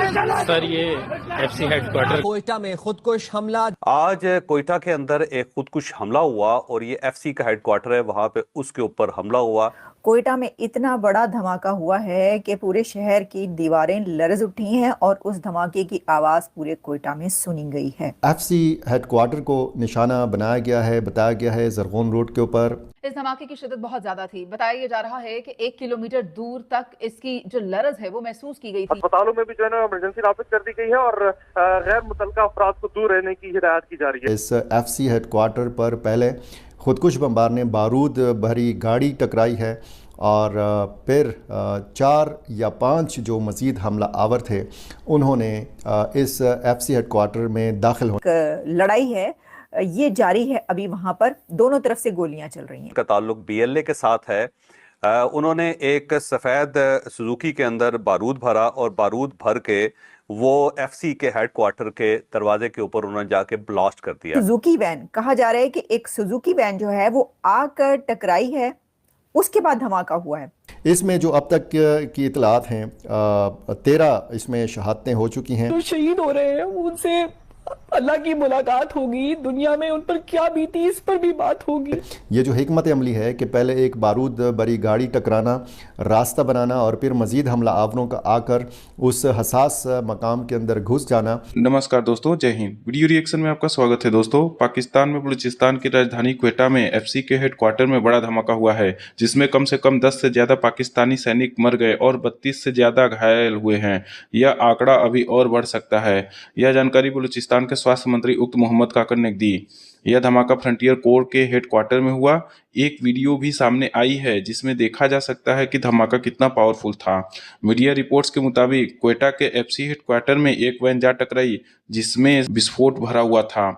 سر یہ F C headquarter Quetta میں خودکش حملہ آج کوئٹہ کے اندر ایک خودکش حملہ ہوا اور یہ ایف سی کا ہیڈ کوارٹر ہے، وہاں پہ اس کے اوپر حملہ ہوا۔ کوئٹہ میں اتنا بڑا دھماکہ ہوا ہے کہ پورے شہر کی دیواریں لرز اٹھی ہیں اور اس دھماکے کی آواز پورے کوئٹہ میں سنی گئی ہے۔ ایف سی ہیڈ کوارٹر کو نشانہ بنایا گیا ہے، بتایا گیا ہے زرغون روڈ کے اوپر۔ اس دھماکے کی شدت بہت زیادہ تھی، بتایا جا رہا ہے کہ 1 کلومیٹر دور تک اس کی جو لرز ہے وہ محسوس کی گئی تھی۔ اسپتالوں میں بھی جو ہے نا ایمرجنسی نافذ کر دی گئی ہے اور غیر متعلقہ افراد کو دور رہنے کی ہدایت کی جا رہی ہے۔ اس ایف سی ہیڈ کوارٹر پر پہلے خودکش بمبار نے بارود بھری گاڑی ٹکرائی ہے اور پھر 4 یا 5 جو مزید حملہ آور تھے انہوں نے اس ایف سی ہیڈ کوارٹر میں داخل ہو۔ لڑائی ہے یہ جاری ہے، ابھی وہاں پر دونوں طرف سے گولیاں چل رہی ہیں۔ کا تعلق بی ایل اے کے ساتھ ہے۔ انہوں نے ایک سفید سوزوکی کے اندر بارود بھرا اور بارود بھر کے وہ ایف سی کے ہیڈ کوارٹر کے دروازے کے اوپر انہوں نے جا کے بلاسٹ کر دیا۔ سوزوکی وین کہا جا رہا ہے کہ ایک سوزوکی وین جو ہے وہ آ کر ٹکرائی ہے، اس کے بعد دھماکہ ہوا ہے۔ اس میں جو اب تک کی اطلاعات ہیں 13 اس میں شہادتیں ہو چکی ہیں۔ جو شہید ہو رہے ہیں ان سے اللہ کی ملاقات ہوگی، دنیا میں ان پر کیا بیتی اس پر بھی بات ہوگی۔ یہ جو حکمت عملی ہے کہ پہلے ایک بارود بھری گاڑی ٹکرانا، راستہ بنانا اور پھر مزید حملہ آوروں کا آ کر اس حساس مقام کے اندر گھس جانا۔ نمسکار دوستو، جے ہند۔ ویڈیو ری ایکشن میں آپ کا سواگت ہے دوستو۔ پاکستان میں بلوچستان کی راجدھانی کوئٹہ میں ایف سی کے ہیڈ کوارٹر میں بڑا دھماکہ ہوا ہے، جس میں کم سے کم 10 سے زیادہ پاکستانی سینک مر گئے اور 32 سے زیادہ گھائل ہوئے ہیں۔ یہ آنکڑا ابھی اور بڑھ سکتا ہے۔ یہ جانکاری بلوچستان کے سواستھ منتری اکت محمد کاکڑ نے دی۔ یہ دھماکہ فرنٹیئر کور کے ہیڈ کوارٹر میں ہوا۔ ایک ویڈیو بھی سامنے آئی ہے جس میں دیکھا جا سکتا ہے کہ دھماکہ کتنا پاورفل تھا۔ میڈیا رپورٹس کے مطابق کوئٹہ کے ایف سی ہیڈ کوارٹر میں ایک وین جا ٹکرائی جس میں وسفوٹ بھرا ہوا تھا۔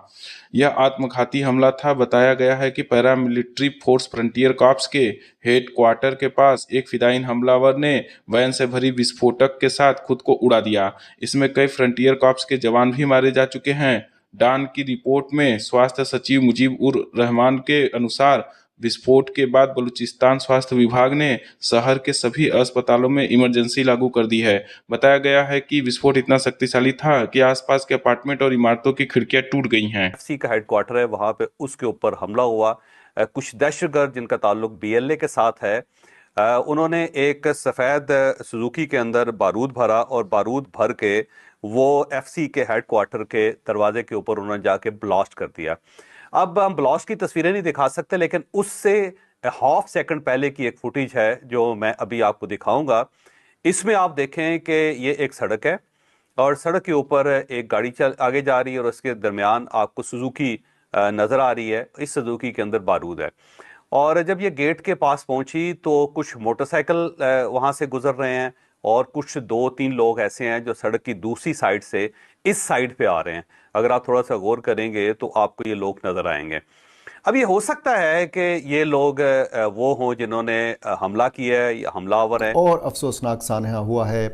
یہ آتم گھاتی حملہ تھا۔ بتایا گیا ہے کہ پیرا ملٹری فورس فرنٹیئر کارپس کے ہیڈ کوارٹر کے پاس ایک فدائین حملہ ور نے وین سے بھری وسفوٹک کے ساتھ خود کو اڑا دیا۔ اس میں کئی فرنٹیئر کارپس کے جوان بھی مارے جا چکے ہیں۔ ڈان کی رپورٹ میں سواستھ سچیو مجیب الرحمان کے انوسار وسفوٹ کے بعد بلوچستان سواستھ وبھاگ نے شہر کے سبھی اسپتالوں میں ایمرجنسی لاگو کر دی ہے۔ بتایا گیا ہے کہ وسفوٹ اتنا شکتیشالی تھا کہ آس پاس کے اپارٹمنٹ اور عمارتوں کی کھڑکیاں ٹوٹ گئی ہیں۔ ایف سی کا ہیڈ کوارٹر ہے، وہاں پہ اس کے اوپر حملہ ہوا۔ کچھ دہشت گرد جن کا تعلق بی ایل اے کے ساتھ ہے، انہوں نے ایک سفید سوزوکی کے اندر بارود بھرا اور بارود بھر کے وہ ایف سی کے ہیڈ کوارٹر کے دروازے کے اوپر انہوں نے جا کے بلاسٹ کر دیا۔ اب ہم بلاسٹ کی تصویریں نہیں دکھا سکتے، لیکن اس سے ہاف سیکنڈ پہلے کی ایک فوٹیج ہے جو میں ابھی آپ کو دکھاؤں گا۔ اس میں آپ دیکھیں کہ یہ ایک سڑک ہے اور سڑک کے اوپر ایک گاڑی آگے جا رہی ہے اور اس کے درمیان آپ کو سوزوکی نظر آ رہی ہے۔ اس سوزوکی کے اندر بارود ہے اور جب یہ گیٹ کے پاس پہنچی تو کچھ موٹر سائیکل وہاں سے گزر رہے ہیں اور کچھ 2-3 لوگ ایسے ہیں جو سڑک کی دوسری سائڈ سے اس سائڈ پہ آ رہے ہیں۔ اگر آپ تھوڑا سا غور کریں گے تو آپ کو یہ لوگ نظر آئیں گے۔ اب یہ ہو سکتا ہے کہ یہ لوگ وہ ہوں جنہوں نے حملہ کیا ہے یا حملہ آور ہیں۔ اور افسوسناک سانحہ ہوا ہے،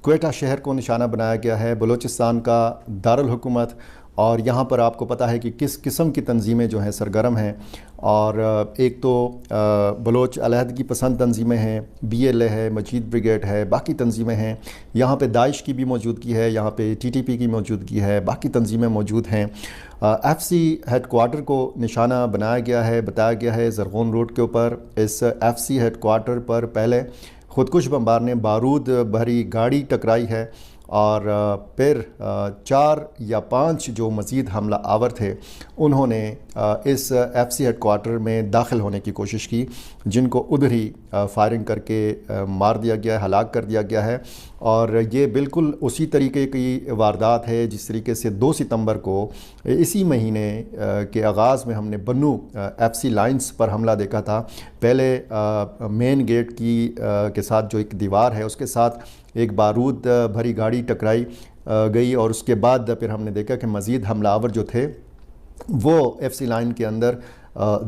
کوئٹہ شہر کو نشانہ بنایا گیا ہے، بلوچستان کا دارالحکومت، اور یہاں پر آپ کو پتہ ہے کہ کس قسم کی تنظیمیں جو ہیں سرگرم ہیں۔ اور ایک تو بلوچ علیحدگی پسند تنظیمیں ہیں، بی ایل اے ہے، مجید بریگیڈ ہے، باقی تنظیمیں ہیں، یہاں پہ داعش کی بھی موجودگی ہے، یہاں پہ ٹی ٹی پی کی موجودگی ہے، باقی تنظیمیں موجود ہیں۔ ایف سی ہیڈ کوارٹر کو نشانہ بنایا گیا ہے، بتایا گیا ہے زرغون روڈ کے اوپر۔ اس ایف سی ہیڈ کوارٹر پر پہلے خودکش بمبار نے بارود بھری گاڑی ٹکرائی ہے اور پھر 4 یا 5 جو مزید حملہ آور تھے انہوں نے اس ایف سی ہیڈ کوارٹر میں داخل ہونے کی کوشش کی، جن کو ادھر ہی فائرنگ کر کے مار دیا گیا ہے، ہلاک کر دیا گیا ہے۔ اور یہ بالکل اسی طریقے کی واردات ہے جس طریقے سے 2 ستمبر کو اسی مہینے کے آغاز میں ہم نے بنو ایف سی لائنز پر حملہ دیکھا تھا۔ پہلے مین گیٹ کے ساتھ جو ایک دیوار ہے اس کے ساتھ ایک بارود بھری گاڑی ٹکرائی گئی اور اس کے بعد پھر ہم نے دیکھا کہ مزید حملہ آور جو تھے وہ ایف سی لائن کے اندر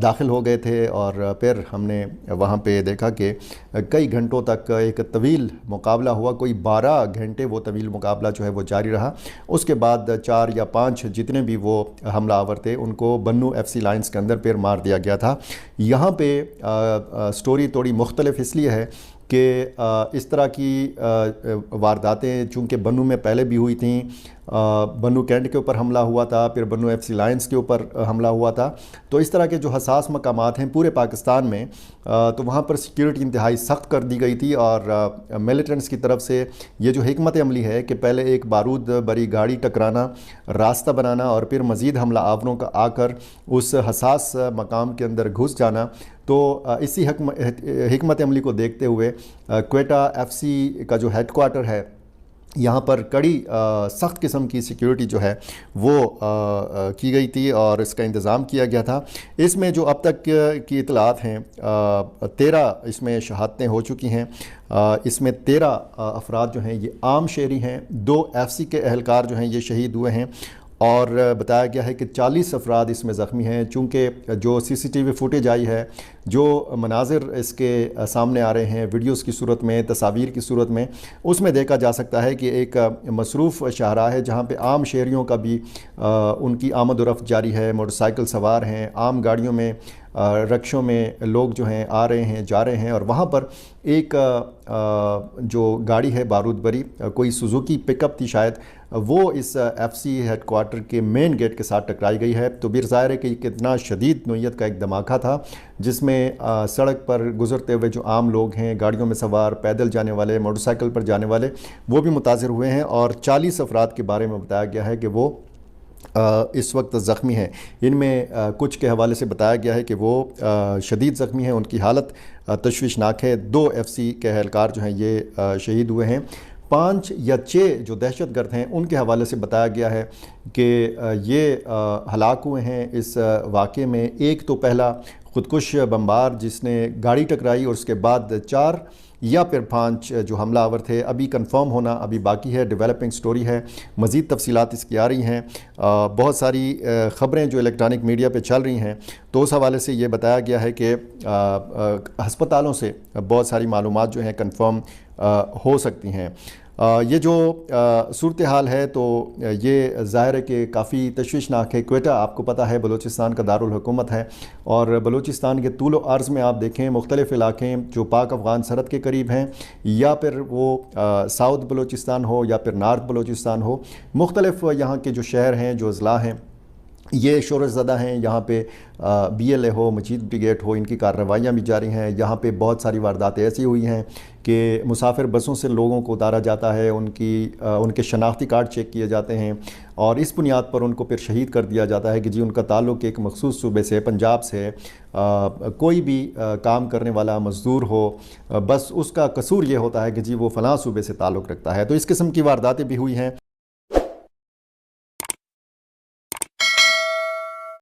داخل ہو گئے تھے اور پھر ہم نے وہاں پہ دیکھا کہ کئی گھنٹوں تک ایک طویل مقابلہ ہوا، کوئی 12 گھنٹے وہ طویل مقابلہ جو ہے وہ جاری رہا۔ اس کے بعد 4 یا 5 جتنے بھی وہ حملہ آور تھے ان کو بنو ایف سی لائنز کے اندر پھر مار دیا گیا تھا۔ یہاں پہ سٹوری تھوڑی مختلف اس لیے ہے کہ اس طرح کی وارداتیں چونکہ بنو میں پہلے بھی ہوئی تھیں، بنو کینٹ کے اوپر حملہ ہوا تھا، پھر بنو ایف سی لائنس کے اوپر حملہ ہوا تھا، تو اس طرح کے جو حساس مقامات ہیں پورے پاکستان میں، تو وہاں پر سیکیورٹی انتہائی سخت کر دی گئی تھی، اور ملیٹنٹس کی طرف سے یہ جو حکمت عملی ہے کہ پہلے ایک بارود بری گاڑی ٹکرانا، راستہ بنانا، اور پھر مزید حملہ آوروں کا آ کر اس حساس مقام کے اندر گھس جانا، تو اسی حکمت عملی کو دیکھتے ہوئے کوئٹہ ایف سی کا جو ہیڈ کوارٹر ہے یہاں پر کڑی سخت قسم کی سیکیورٹی جو ہے وہ کی گئی تھی اور اس کا انتظام کیا گیا تھا۔ اس میں جو اب تک کی اطلاعات ہیں 13 اس میں شہادتیں ہو چکی ہیں، اس میں 13 افراد جو ہیں یہ عام شہری ہیں، 2 ایف سی کے اہلکار جو ہیں یہ شہید ہوئے ہیں، اور بتایا گیا ہے کہ 40 افراد اس میں زخمی ہیں، چونکہ جو سی سی ٹی وی فوٹیج آئی ہے، جو مناظر اس کے سامنے آ رہے ہیں ویڈیوز کی صورت میں، تصاویر کی صورت میں، اس میں دیکھا جا سکتا ہے کہ ایک مصروف شاہراہ ہے جہاں پہ عام شہریوں کا بھی ان کی آمد و رفت جاری ہے، موٹر سائیکل سوار ہیں، عام گاڑیوں میں، رکشوں میں لوگ جو ہیں آ رہے ہیں جا رہے ہیں، اور وہاں پر ایک جو گاڑی ہے بارود بری، کوئی سوزوکی پک اپ تھی شاید، وہ اس ایف سی ہیڈ کوارٹر کے مین گیٹ کے ساتھ ٹکرائی گئی ہے۔ تو پھر ظاہر ہے کہ کتنا شدید نوعیت کا ایک دھماکہ تھا جس میں سڑک پر گزرتے ہوئے جو عام لوگ ہیں، گاڑیوں میں سوار، پیدل جانے والے، موٹر سائیکل پر جانے والے، وہ بھی متاثر ہوئے ہیں، اور 40 افراد کے بارے میں بتایا گیا ہے کہ وہ اس وقت زخمی ہیں۔ ان میں کچھ کے حوالے سے بتایا گیا ہے کہ وہ شدید زخمی ہیں، ان کی حالت تشویشناک ہے۔ 2 ایف سی کے اہلکار جو ہیں یہ شہید ہوئے ہیں۔ 5 یا 6 جو دہشت گرد ہیں ان کے حوالے سے بتایا گیا ہے کہ یہ ہلاک ہوئے ہیں اس واقعے میں۔ ایک تو پہلا خودکش بمبار جس نے گاڑی ٹکرائی، اور اس کے بعد 4 یا پھر 5 جو حملہ آور تھے، ابھی کنفرم ہونا ابھی باقی ہے، ڈیولپنگ سٹوری ہے، مزید تفصیلات اس کی آ رہی ہیں۔ بہت ساری خبریں جو الیکٹرانک میڈیا پہ چل رہی ہیں، تو اس حوالے سے یہ بتایا گیا ہے کہ ہسپتالوں سے بہت ساری معلومات جو ہیں کنفرم ہو سکتی ہیں۔ یہ جو صورتحال ہے تو یہ ظاہر ہے کہ کافی تشویشناک ہے۔ کوئٹہ آپ کو پتہ ہے بلوچستان کا دارالحکومت ہے، اور بلوچستان کے طول و عرض میں آپ دیکھیں مختلف علاقے جو پاک افغان سرحد کے قریب ہیں، یا پھر وہ ساؤتھ بلوچستان ہو یا پھر نارتھ بلوچستان ہو، مختلف یہاں کے جو شہر ہیں، جو اضلاع ہیں، یہ شورش زدہ ہیں۔ یہاں پہ بی ایل اے ہو، مجید بریگیڈ ہو، ان کی کارروائیاں بھی جاری ہیں۔ یہاں پہ بہت ساری وارداتیں ایسی ہوئی ہیں کہ مسافر بسوں سے لوگوں کو اتارا جاتا ہے، ان کے شناختی کارڈ چیک کیے جاتے ہیں، اور اس بنیاد پر ان کو پھر شہید کر دیا جاتا ہے کہ جی ان کا تعلق ایک مخصوص صوبے سے، پنجاب سے، کوئی بھی کام کرنے والا مزدور ہو، بس اس کا قصور یہ ہوتا ہے کہ جی وہ فلاں صوبے سے تعلق رکھتا ہے۔ تو اس قسم کی وارداتیں بھی ہوئی ہیں۔